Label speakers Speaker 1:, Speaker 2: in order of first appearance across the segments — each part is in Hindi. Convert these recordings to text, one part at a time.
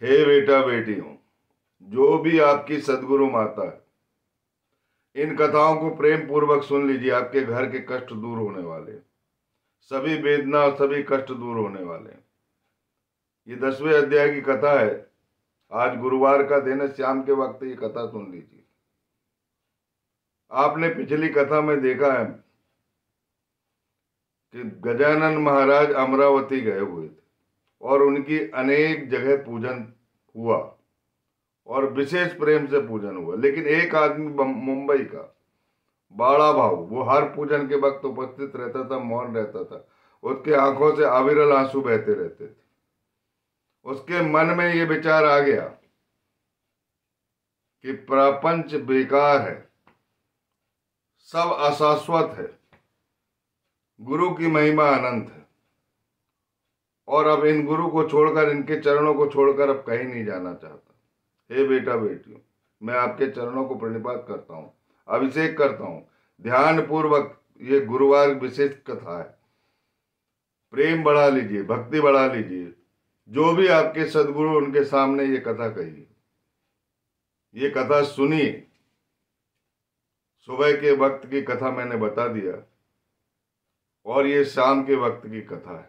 Speaker 1: हे बेटा बेटियों, जो भी आपकी सदगुरु माता है, इन कथाओं को प्रेम पूर्वक सुन लीजिए। आपके घर के कष्ट दूर होने वाले, सभी वेदना और सभी कष्ट दूर होने वाले। ये 10वें अध्याय की कथा है। आज गुरुवार का दिन है, शाम के वक्त ये कथा सुन लीजिए। आपने पिछली कथा में देखा है कि गजानन महाराज अमरावती गए हुए थे और उनकी अनेक जगह पूजन हुआ और विशेष प्रेम से पूजन हुआ। लेकिन एक आदमी मुंबई का बाड़ा भाऊ, वो हर पूजन के वक्त उपस्थित रहता था, मौन रहता था। उसके आंखों से अविरल आंसू बहते रहते थे। उसके मन में ये विचार आ गया कि प्रपंच बेकार है, सब अशाश्वत है, गुरु की महिमा अनंत है, और अब इन गुरु को छोड़कर, इनके चरणों को छोड़कर अब कहीं नहीं जाना चाहता। हे बेटा बेटियों, मैं आपके चरणों को प्रणिपात करता हूं, अभिषेक करता हूं। ध्यान पूर्वक ये गुरुवार विशेष कथा है। प्रेम बढ़ा लीजिए, भक्ति बढ़ा लीजिए। जो भी आपके सदगुरु, उनके सामने ये कथा कहिए, ये कथा सुनिए। सुबह के वक्त की कथा मैंने बता दिया और ये शाम के वक्त की कथा है।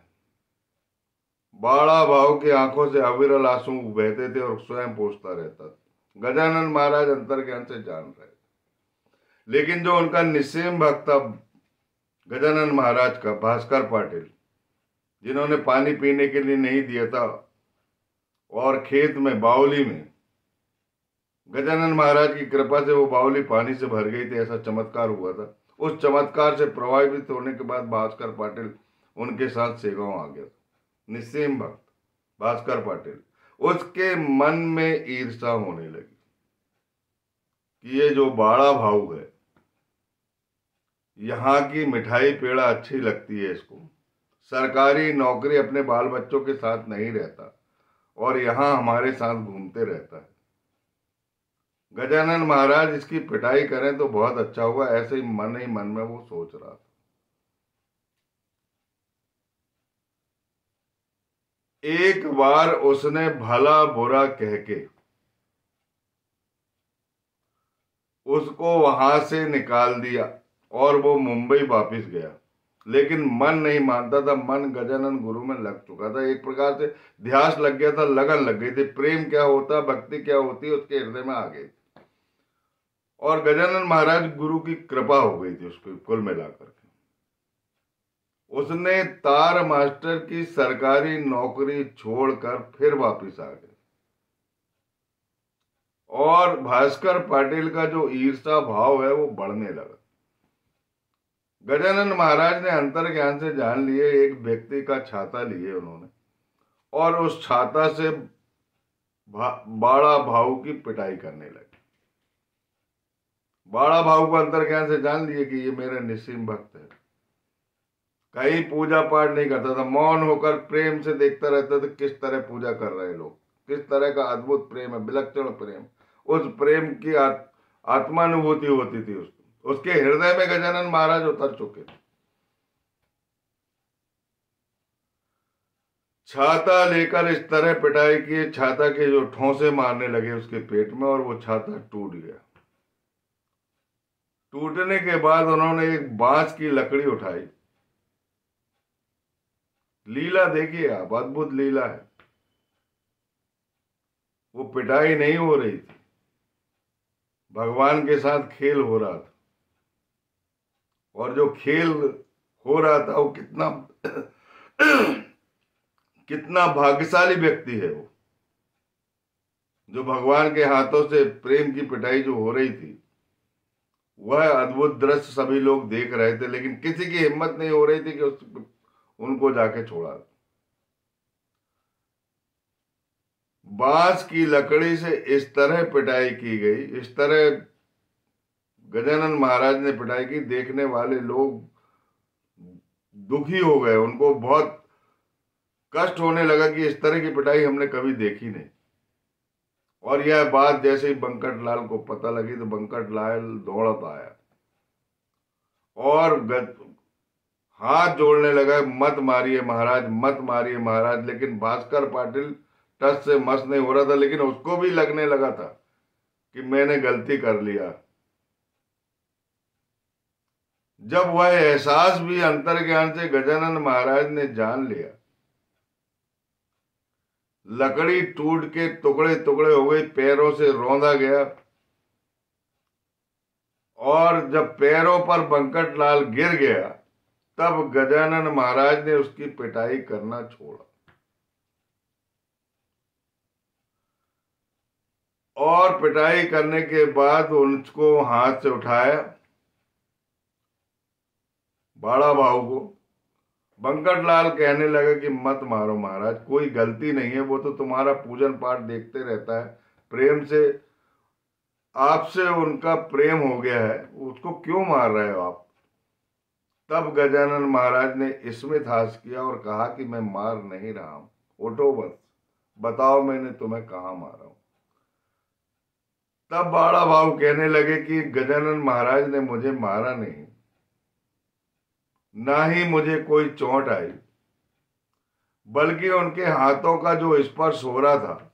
Speaker 1: बाड़ा भाव की आंखों से अविरल आंसू बहते थे और स्वयं पूछता रहता था। गजानन महाराज अंतर ज्ञान से जान रहे, लेकिन जो उनका निस्सीम भक्त था गजानन महाराज का, भास्कर पाटिल, जिन्होंने पानी पीने के लिए नहीं दिया था और खेत में बावली में गजानन महाराज की कृपा से वो बावली पानी से भर गई थी, ऐसा चमत्कार हुआ था। उस चमत्कार से प्रभावित होने के बाद भास्कर पाटिल उनके साथ सेगांव आ गया था। निस्सीम भक्त भास्कर पाटिल, उसके मन में ईर्ष्या होने लगी कि ये जो बाड़ा भाऊ है, यहाँ की मिठाई पेड़ा अच्छी लगती है इसको, सरकारी नौकरी अपने बाल बच्चों के साथ नहीं रहता और यहाँ हमारे साथ घूमते रहता है। गजानन महाराज इसकी पिटाई करें तो बहुत अच्छा होगा, ऐसे ही मन में वो सोच रहा था। एक बार उसने भला बुरा कह के उसको वहां से निकाल दिया और वो मुंबई वापस गया, लेकिन मन नहीं मानता था। मन गजानन गुरु में लग चुका था, एक प्रकार से ध्यास लग गया था, लगन लग गई थी। प्रेम क्या होता, भक्ति क्या होती है, उसके हृदय में आ गई और गजानन महाराज गुरु की कृपा हो गई थी उसको। कुल मिलाकर के उसने तार मास्टर की सरकारी नौकरी छोड़कर फिर वापस आ गए और भास्कर पाटिल का जो ईर्ष्या भाव है वो बढ़ने लगा। गजानन महाराज ने अंतर ज्ञान से जान लिए, एक व्यक्ति का छाता लिए उन्होंने और उस छाता से बाड़ा भाऊ की पिटाई करने लगे। बाड़ा भाऊ को अंतर ज्ञान से जान लिए कि ये मेरे निस्सीम भक्त है, कहीं पूजा पाठ नहीं करता था, मौन होकर प्रेम से देखता रहता था किस तरह पूजा कर रहे लोग, किस तरह का अद्भुत प्रेम है, विलक्षण प्रेम। उस प्रेम की आत्मानुभूति होती थी उसके हृदय में। गजानन महाराज उतर चुके थे। छाता लेकर इस तरह पिटाई की, छाता के जो ठोंसे मारने लगे उसके पेट में और वो छाता टूट गया। टूटने के बाद उन्होंने एक बांस की लकड़ी उठाई। लीला देखिए आप, अद्भुत लीला है। वो पिटाई नहीं हो रही थी, भगवान के साथ खेल हो रहा था। और जो खेल हो रहा था वो कितना भाग्यशाली व्यक्ति है वो, जो भगवान के हाथों से प्रेम की पिटाई जो हो रही थी, वह अद्भुत दृश्य सभी लोग देख रहे थे, लेकिन किसी की हिम्मत नहीं हो रही थी कि उनको जाके छोड़ा। बांस की लकड़ी से इस तरह पिटाई की गई, इस तरह गजानन महाराज ने पिटाई की, देखने वाले लोग दुखी हो गए। उनको बहुत कष्ट होने लगा कि इस तरह की पिटाई हमने कभी देखी नहीं। और यह बात जैसे ही बंकट लाल को पता लगी तो बंकट लाल दौड़ता आया और हाथ जोड़ने लगा, मत मारिए महाराज, मत मारिए महाराज। लेकिन भास्कर पाटिल टस से मस नहीं हो रहा था, लेकिन उसको भी लगने लगा था कि मैंने गलती कर लिया। जब वह एहसास भी अंतर्ज्ञान से गजानन महाराज ने जान लिया, लकड़ी टूट के टुकड़े टुकड़े हो गई, पैरों से रौंदा गया, और जब पैरों पर बंकटलाल गिर गया तब गजानन महाराज ने उसकी पिटाई करना छोड़ा और पिटाई करने के बाद उनको हाथ से उठाया, बाड़ा भाऊ को। बंकटलाल कहने लगा कि मत मारो महाराज, कोई गलती नहीं है, वो तो तुम्हारा पूजन पाठ देखते रहता है, प्रेम से आपसे उनका प्रेम हो गया है, उसको क्यों मार रहे हो आप। तब गजानन महाराज ने इसमें हास किया और कहा कि मैं मार नहीं रहा हूं, उठो बस, बताओ मैंने तुम्हें कहां मारा हूं। तब बाड़ा भाऊ कहने लगे कि गजानन महाराज ने मुझे मारा नहीं, ना ही मुझे कोई चोट आई, बल्कि उनके हाथों का जो स्पर्श हो रहा था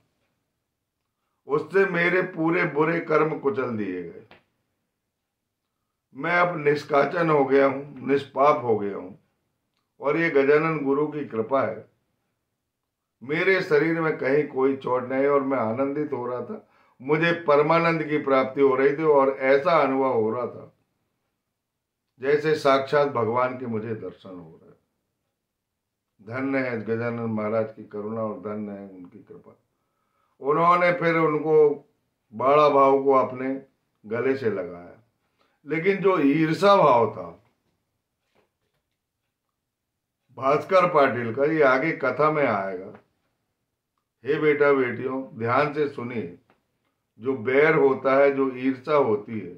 Speaker 1: उससे मेरे पूरे बुरे कर्म कुचल दिए गए। मैं अब निष्काचन हो गया हूं, निष्पाप हो गया हूं, और ये गजानन गुरु की कृपा है। मेरे शरीर में कहीं कोई चोट नहीं, और मैं आनंदित हो रहा था, मुझे परमानंद की प्राप्ति हो रही थी, और ऐसा अनुभव हो रहा था जैसे साक्षात भगवान के मुझे दर्शन हो रहे। धन्य है गजानन महाराज की करुणा और धन्य है उनकी कृपा। उन्होंने फिर उनको, बाड़ा भाव को अपने गले से लगाया। लेकिन जो ईर्षा भाव था भास्कर पाटिल का, ये आगे कथा में आएगा। हे बेटा बेटियों, ध्यान से सुनिए। जो बैर होता है, जो ईर्षा होती है,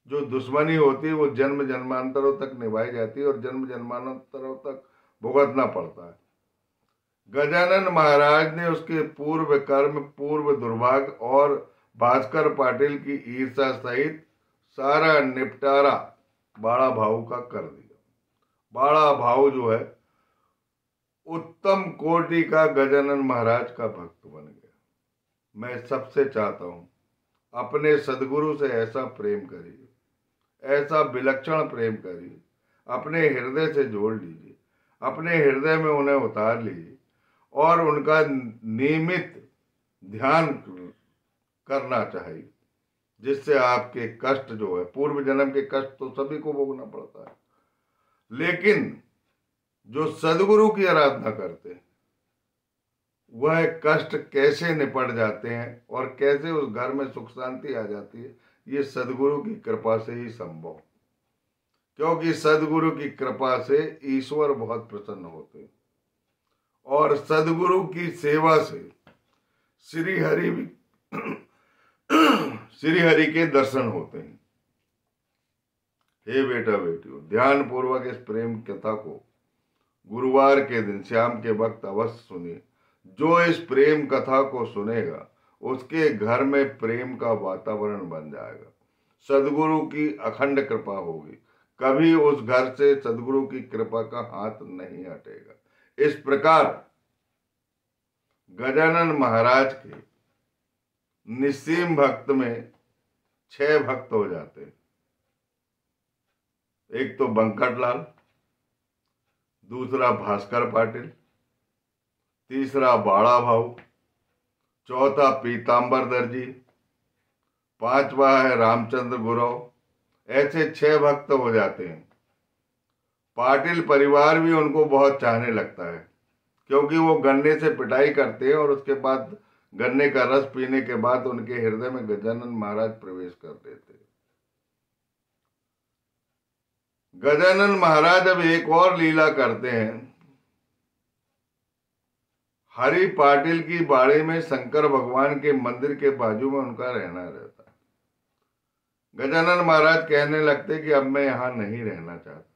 Speaker 1: जो दुश्मनी होती है, वो जन्म जन्मांतरों तक निभाई जाती है और जन्म जन्मांतरों तक भुगतना पड़ता है। गजानन महाराज ने उसके पूर्व कर्म, पूर्व दुर्भाग्य और भास्कर पाटिल की ईर्षा सहित सारा निपटारा बाड़ा भाऊ का कर दिया। बाड़ा भाऊ जो है उत्तम कोटि का गजानन महाराज का भक्त बन गया। मैं सबसे चाहता हूं अपने सदगुरु से ऐसा प्रेम करिए, ऐसा विलक्षण प्रेम करिए, अपने हृदय से जोड़ लीजिए, अपने हृदय में उन्हें उतार लीजिए और उनका नियमित ध्यान करना चाहिए, जिससे आपके कष्ट जो है, पूर्व जन्म के कष्ट तो सभी को भोगना पड़ता है, लेकिन जो सदगुरु की आराधना करते हैं वह कष्ट कैसे निपट जाते हैं और कैसे उस घर में सुख शांति आ जाती है, ये सदगुरु की कृपा से ही संभव। क्योंकि सदगुरु की कृपा से ईश्वर बहुत प्रसन्न होते हैं और सदगुरु की सेवा से श्री हरि भी श्री हरि के दर्शन होते हैं। हे बेटा बेटियों, ध्यान पूर्वक इस प्रेम कथा को गुरुवार के दिन शाम के वक्त अवश्य सुनिए। जो इस प्रेम कथा को सुनेगा उसके घर में प्रेम का वातावरण बन जाएगा, सदगुरु की अखंड कृपा होगी, कभी उस घर से सदगुरु की कृपा का हाथ नहीं हटेगा। इस प्रकार गजानन महाराज के निस्सीम भक्त में 6 भक्त हो जाते हैं। एक तो बंकटलाल, दूसरा भास्कर पाटिल, तीसरा बाड़ा भाऊ, चौथा पीतांबर दर्जी, 5वां है रामचंद्र गुरव। ऐसे 6 भक्त हो जाते हैं। पाटिल परिवार भी उनको बहुत चाहने लगता है, क्योंकि वो गन्ने से पिटाई करते हैं और उसके बाद गन्ने का रस पीने के बाद उनके हृदय में गजानन महाराज प्रवेश कर देते हैं। गजानन महाराज अब एक और लीला करते हैं। हरि पाटिल की बाड़ी में शंकर भगवान के मंदिर के बाजू में उनका रहना रहता है। गजानन महाराज कहने लगते कि अब मैं यहां नहीं रहना चाहता,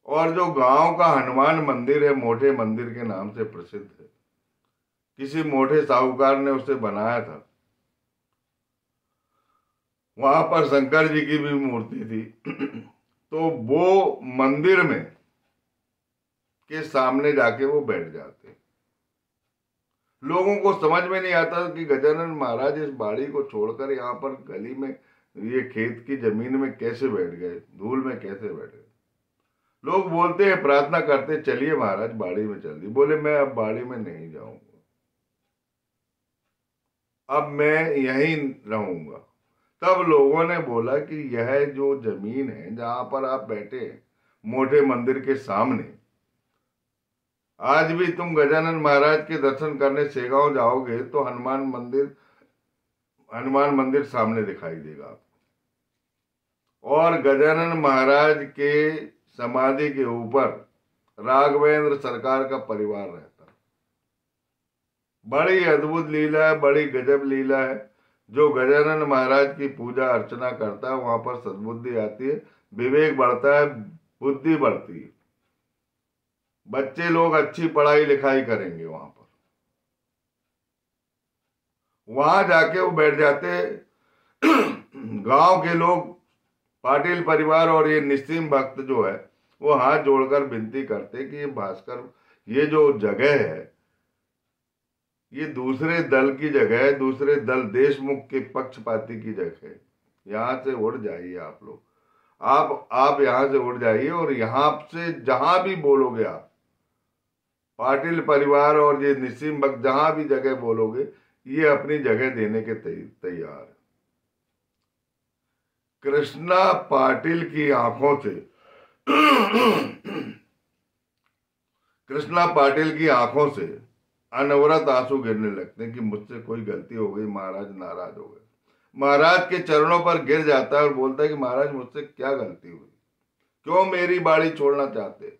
Speaker 1: और जो गांव का हनुमान मंदिर है, मोटे मंदिर के नाम से प्रसिद्ध है, किसी मोटे साहूकार ने उसे बनाया था। वहां पर शंकर जी की भी मूर्ति थी। तो वो मंदिर में के सामने जाके वो बैठ जाते। लोगों को समझ में नहीं आता कि गजानन महाराज इस बाड़ी को छोड़कर यहाँ पर गली में, ये खेत की जमीन में कैसे बैठ गए, धूल में कैसे बैठ गए। लोग बोलते हैं, प्रार्थना करते, चलिए महाराज बाड़ी में चल दी। बोले मैं अब बाड़ी में नहीं जाऊंगा, अब मैं यहीं रहूंगा। तब लोगों ने बोला कि यह जो जमीन है जहां पर आप बैठे हैं, मोटे मंदिर के सामने, आज भी तुम गजानन महाराज के दर्शन करने सेगांव जाओगे तो हनुमान मंदिर सामने दिखाई देगा आपको। और गजानन महाराज के समाधि के ऊपर राघवेंद्र सरकार का परिवार रहता है। बड़ी अद्भुत लीला है, बड़ी गजब लीला है। जो गजानन महाराज की पूजा अर्चना करता है वहां पर सद्बुद्धि आती है, विवेक बढ़ता है, बुद्धि बढ़ती है। बच्चे लोग अच्छी पढ़ाई लिखाई करेंगे वहां पर। वहां जाके वो बैठ जाते। गांव के लोग, पाटिल परिवार और ये निस्सीम भक्त जो है, वो हाथ जोड़कर विनती करते कि ये भास्कर, ये जो जगह है ये दूसरे दल की जगह है, दूसरे दल देशमुख के पक्षपाती की जगह है। यहां से उड़ जाइए आप लोग, आप यहां से उड़ जाइए और यहां से जहां भी बोलोगे आप, पाटिल परिवार और ये निस्सीम भक्त जहां भी जगह बोलोगे, ये अपनी जगह देने के तैयार है। कृष्णा पाटिल की आंखों से कृष्णा पाटिल की आंखों से अनवरत आंसू गिरने लगते हैं कि मुझसे कोई गलती हो गई, महाराज नाराज हो गए। महाराज के चरणों पर गिर जाता है और बोलता है कि महाराज मुझसे क्या गलती हुई, क्यों मेरी बाड़ी छोड़ना चाहते?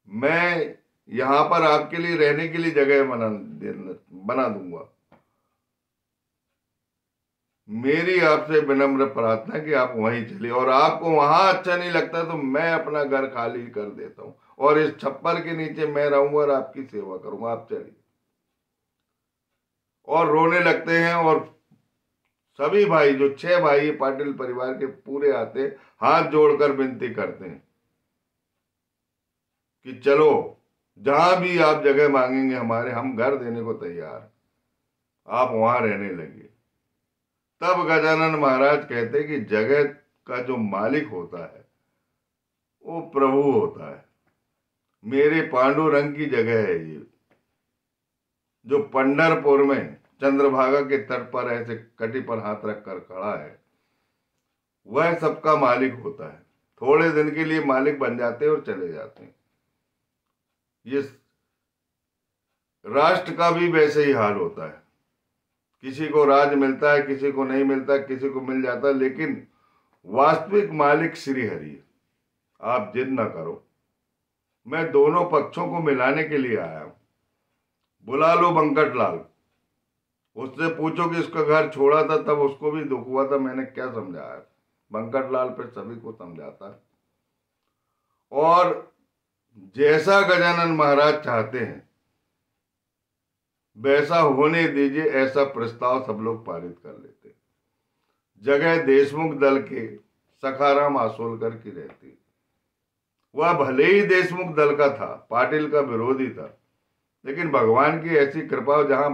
Speaker 1: मैं यहां पर आपके लिए रहने के लिए जगह बना दूंगा। मेरी आपसे विनम्र प्रार्थना कि आप वहीं चलिए, और आपको वहां अच्छा नहीं लगता तो मैं अपना घर खाली कर देता हूं और इस छप्पर के नीचे मैं रहूंगा और आपकी सेवा करूंगा, आप चलिए। और रोने लगते हैं और सभी भाई, जो 6 भाई पाटिल परिवार के पूरे आते, हाथ जोड़कर विनती करते हैं कि चलो जहां भी आप जगह मांगेंगे हमारे, हम घर देने को तैयार, आप वहां रहने लगे। तब गजानन महाराज कहते कि जगह का जो मालिक होता है वो प्रभु होता है। मेरे पांडुरंग की जगह है ये, जो पंढरपुर में चंद्रभागा के तट पर ऐसे कटी पर हाथ रखकर खड़ा है, वह सबका मालिक होता है। थोड़े दिन के लिए मालिक बन जाते हैं और चले जाते हैं। ये राष्ट्र का भी वैसे ही हाल होता है, किसी को राज मिलता है, किसी को नहीं मिलता, किसी को मिल जाता है, लेकिन वास्तविक मालिक श्री हरि है। आप जिद ना करो, मैं दोनों पक्षों को मिलाने के लिए आया हूं। बुला लो बंकट लाल, उससे पूछो कि उसका घर छोड़ा था तब उसको भी दुख हुआ था, मैंने क्या समझाया। बंकट लाल पे सभी को समझाता है। और जैसा गजानन महाराज चाहते हैं वैसा होने दीजिए, ऐसा प्रस्ताव सब लोग पारित कर लेते। जगह देशमुख दल के सखाराम आसोलकर की रहती। वह भले ही देशमुख दल का था, पाटिल का विरोधी था, लेकिन भगवान की ऐसी कृपा, जहां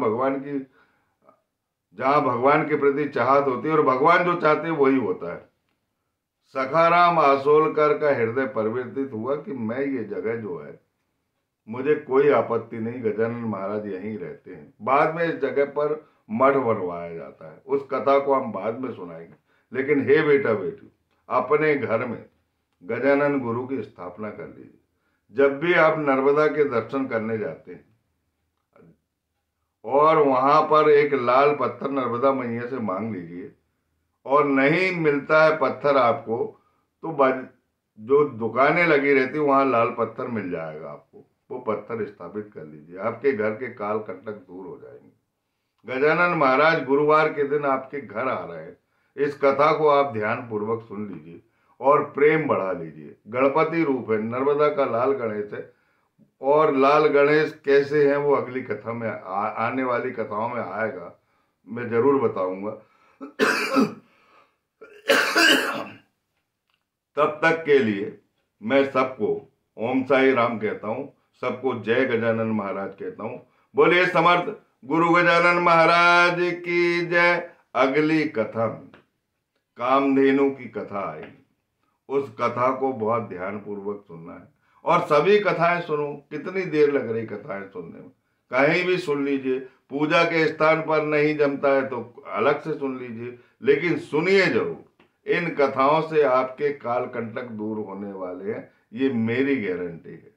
Speaker 1: भगवान के प्रति चाहत होती है और भगवान जो चाहते हैं वही होता है। सखाराम आसोलकर का हृदय परिवर्तित हुआ कि मैं ये जगह जो है, मुझे कोई आपत्ति नहीं, गजानन महाराज यहीं रहते हैं। बाद में इस जगह पर मठ बनवाया जाता है, उस कथा को हम बाद में सुनाएंगे। लेकिन हे बेटा बेटी, अपने घर में गजानन गुरु की स्थापना कर लीजिए। जब भी आप नर्मदा के दर्शन करने जाते हैं और वहां पर एक लाल पत्थर नर्मदा मैया से मांग लीजिए, और नहीं मिलता है पत्थर आपको तो जो दुकानें लगी रहती वहां लाल पत्थर मिल जाएगा आपको, वो पत्थर स्थापित कर लीजिए, आपके घर के काल कंटक दूर हो जाएंगे। गजानन महाराज गुरुवार के दिन आपके घर आ रहे हैं, इस कथा को आप ध्यान पूर्वक सुन लीजिए और प्रेम बढ़ा लीजिए। गणपति रूप है, नर्मदा का लाल गणेश है, और लाल गणेश कैसे हैं वो अगली कथा में आने वाली कथाओं में आएगा, मैं जरूर बताऊंगा। तब तक के लिए मैं सबको ओम साई राम कहता हूं, सबको जय गजानन महाराज कहता हूं। बोलिए समर्थ गुरु गजानन महाराज की जय। अगली कथा में कामधेनु की कथा आई। उस कथा को बहुत ध्यान पूर्वक सुनना है और सभी कथाएं सुनो। कितनी देर लग रही कथाएं सुनने में, कहीं भी सुन लीजिए। पूजा के स्थान पर नहीं जमता है तो अलग से सुन लीजिए, लेकिन सुनिए जरूर। इन कथाओं से आपके काल कंटक दूर होने वाले हैं, ये मेरी गारंटी है।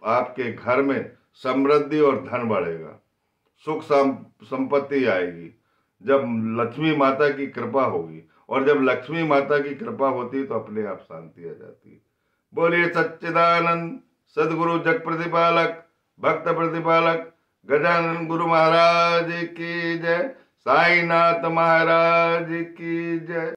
Speaker 1: आपके घर में समृद्धि और धन बढ़ेगा, सुख संपत्ति आएगी जब लक्ष्मी माता की कृपा होगी। और जब लक्ष्मी माता की कृपा होती है तो अपने आप शांति आ जाती है। बोलिए सच्चिदानंद सदगुरु जग प्रतिपालक भक्त प्रतिपालक गजानन गुरु महाराज की जय। साईनाथ महाराज की जय।